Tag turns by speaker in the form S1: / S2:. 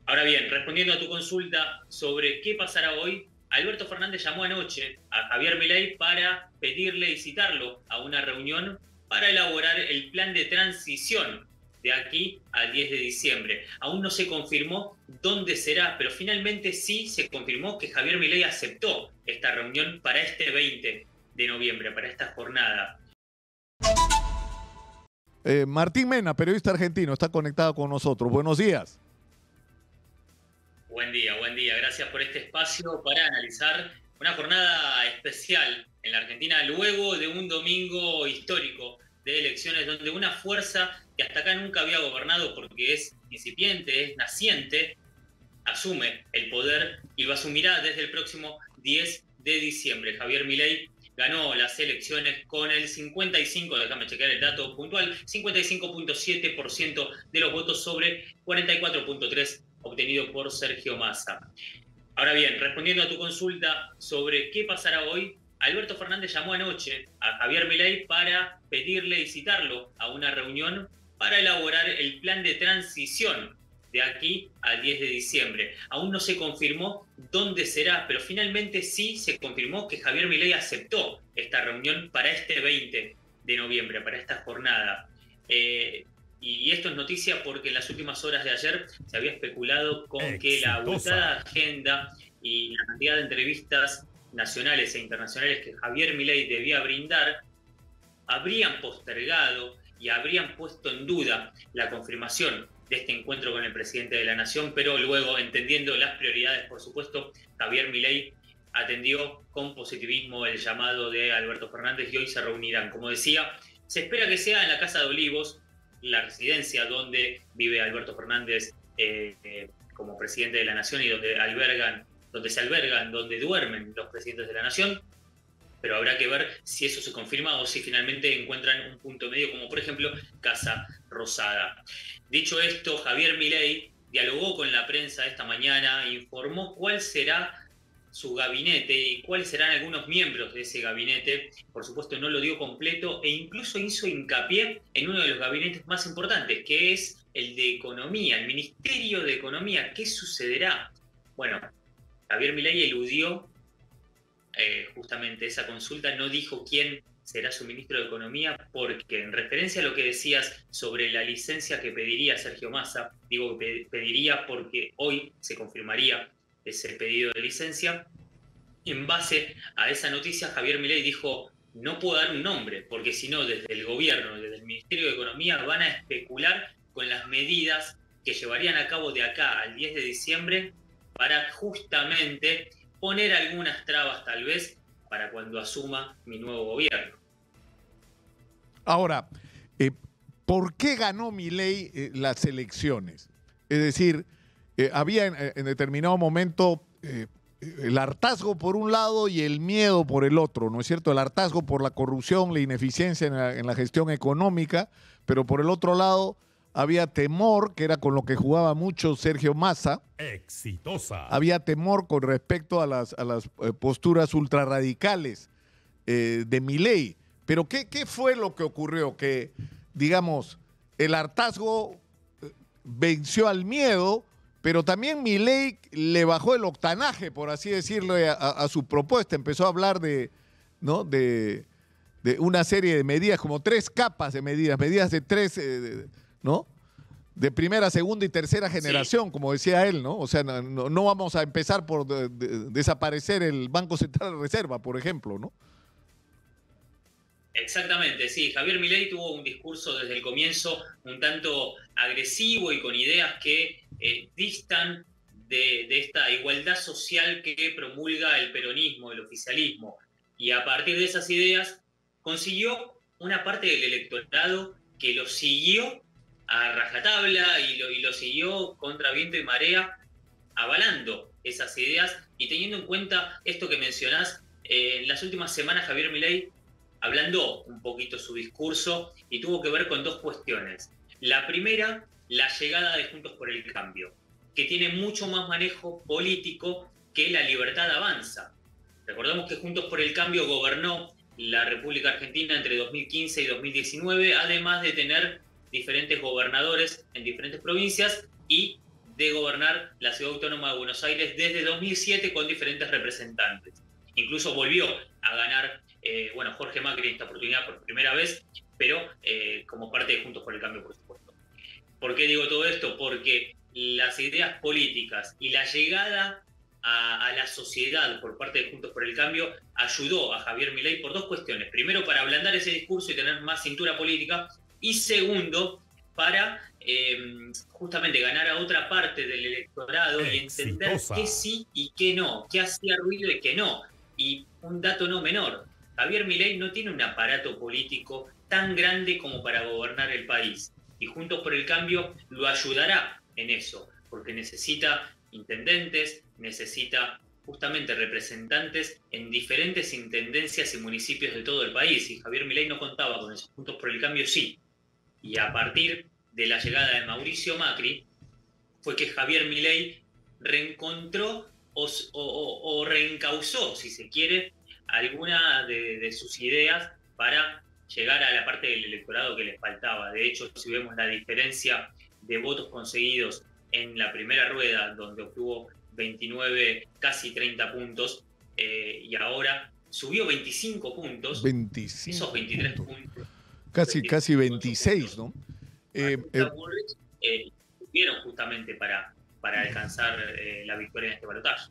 S1: Ahora bien, respondiendo a tu consulta sobre qué pasará hoy, Alberto Fernández llamó anoche a Javier Milei para pedirle y citarlo a una reunión para elaborar el plan de transición de aquí al 10 de diciembre. Aún no se confirmó dónde será, pero finalmente sí se confirmó que Javier Milei aceptó esta reunión para este 20 de noviembre, para esta jornada.
S2: Martín Mena, periodista argentino, está conectado con nosotros. Buenos días.
S1: Buen día, buen día. Gracias por este espacio para analizar una jornada especial en la Argentina luego de un domingo histórico de elecciones donde una fuerza que hasta acá nunca había gobernado porque es incipiente, es naciente, asume el poder y lo asumirá desde el próximo 10 de diciembre. Javier Milei ganó las elecciones con el 55, déjame chequear el dato puntual, 55.7% de los votos sobre 44.3% obtenido por Sergio Massa. Ahora bien, respondiendo a tu consulta sobre qué pasará hoy, Alberto Fernández llamó anoche a Javier Milei para pedirle y citarlo a una reunión para elaborar el plan de transición de aquí al 10 de diciembre. Aún no se confirmó dónde será, pero finalmente sí se confirmó que Javier Milei aceptó esta reunión para este 20 de noviembre, para esta jornada. Y esto es noticia porque en las últimas horas de ayer se había especulado con que la abultada agenda y la cantidad de entrevistas nacionales e internacionales que Javier Milei debía brindar habrían postergado y habrían puesto en duda la confirmación de este encuentro con el presidente de la Nación, pero luego, entendiendo las prioridades, por supuesto, Javier Milei atendió con positivismo el llamado de Alberto Fernández y hoy se reunirán. Como decía, se espera que sea en la Casa de Olivos, la residencia donde vive Alberto Fernández como presidente de la Nación y donde duermen los presidentes de la Nación, pero habrá que ver si eso se confirma o si finalmente encuentran un punto medio, como por ejemplo Casa Rosada. Dicho esto, Javier Milei dialogó con la prensa esta mañana, informó cuál será su gabinete y cuáles serán algunos miembros de ese gabinete. Por supuesto, no lo dio completo e incluso hizo hincapié en uno de los gabinetes más importantes, que es el de Economía, el Ministerio de Economía. ¿Qué sucederá? Bueno, Javier Milei eludió justamente esa consulta, no dijo quién será su ministro de Economía, porque en referencia a lo que decías sobre la licencia que pediría Sergio Massa, digo que pediría porque hoy se confirmaría ese pedido de licencia. En base a esa noticia, Javier Milei dijo, no puedo dar un nombre, porque si no, desde el gobierno, desde el Ministerio de Economía, van a especular con las medidas que llevarían a cabo de acá al 10 de diciembre para justamente poner algunas trabas, tal vez, para cuando asuma mi nuevo gobierno.
S2: Ahora, ¿por qué ganó Milei las elecciones? Es decir, había en determinado momento el hartazgo por un lado y el miedo por el otro, ¿no es cierto? El hartazgo por la corrupción, la ineficiencia en la gestión económica, pero por el otro lado había temor, que era con lo que jugaba mucho Sergio Massa.
S3: Exitosa.
S2: Había temor con respecto a las posturas ultrarradicales de Milei. Pero ¿qué fue lo que ocurrió? Que, digamos, el hartazgo venció al miedo, pero también Milei le bajó el octanaje, por así decirlo, a su propuesta. Empezó a hablar de una serie de medidas, como 3 capas de medidas de 3, ¿no? De primera, segunda y tercera generación, sí, como decía él, ¿no? O sea, no vamos a empezar por desaparecer el Banco Central de Reserva, por ejemplo, ¿no?
S1: Exactamente, sí. Javier Milei tuvo un discurso desde el comienzo un tanto agresivo y con ideas que distan de esta igualdad social que promulga el peronismo, el oficialismo. Y a partir de esas ideas consiguió una parte del electorado que lo siguió a rajatabla y lo siguió contra viento y marea, avalando esas ideas y teniendo en cuenta esto que mencionás. En las últimas semanas Javier Milei ablandó un poquito su discurso y tuvo que ver con 2 cuestiones. La primera, la llegada de Juntos por el Cambio, que tiene mucho más manejo político que La Libertad Avanza. Recordemos que Juntos por el Cambio gobernó la República Argentina entre 2015 y 2019, además de tener diferentes gobernadores en diferentes provincias y de gobernar la Ciudad Autónoma de Buenos Aires desde 2007 con diferentes representantes. Incluso volvió a ganar, Jorge Macri en esta oportunidad por primera vez, pero como parte de Juntos por el Cambio, por supuesto. ¿Por qué digo todo esto? Porque las ideas políticas y la llegada a la sociedad por parte de Juntos por el Cambio ayudó a Javier Milei por dos cuestiones. Primero, para ablandar ese discurso y tener más cintura política, y segundo, para justamente ganar a otra parte del electorado y entender qué sí y qué no, qué hacía ruido y qué no. Y un dato no menor, Javier Milei no tiene un aparato político tan grande como para gobernar el país. Y Juntos por el Cambio lo ayudará en eso, porque necesita intendentes, necesita justamente representantes en diferentes intendencias y municipios de todo el país. Y Javier Milei no contaba con eso, Juntos por el Cambio sí. Y a partir de la llegada de Mauricio Macri, fue que Javier Milei reencontró o reencauzó, si se quiere, alguna de sus ideas para llegar a la parte del electorado que les faltaba. De hecho, si vemos la diferencia de votos conseguidos en la primera rueda, donde obtuvo 29, casi 30 puntos, y ahora subió 25 puntos,
S2: 25
S1: esos 23 puntos.
S2: Casi 26, ¿no?
S1: Tuvieron justamente para alcanzar la victoria en este balotaje.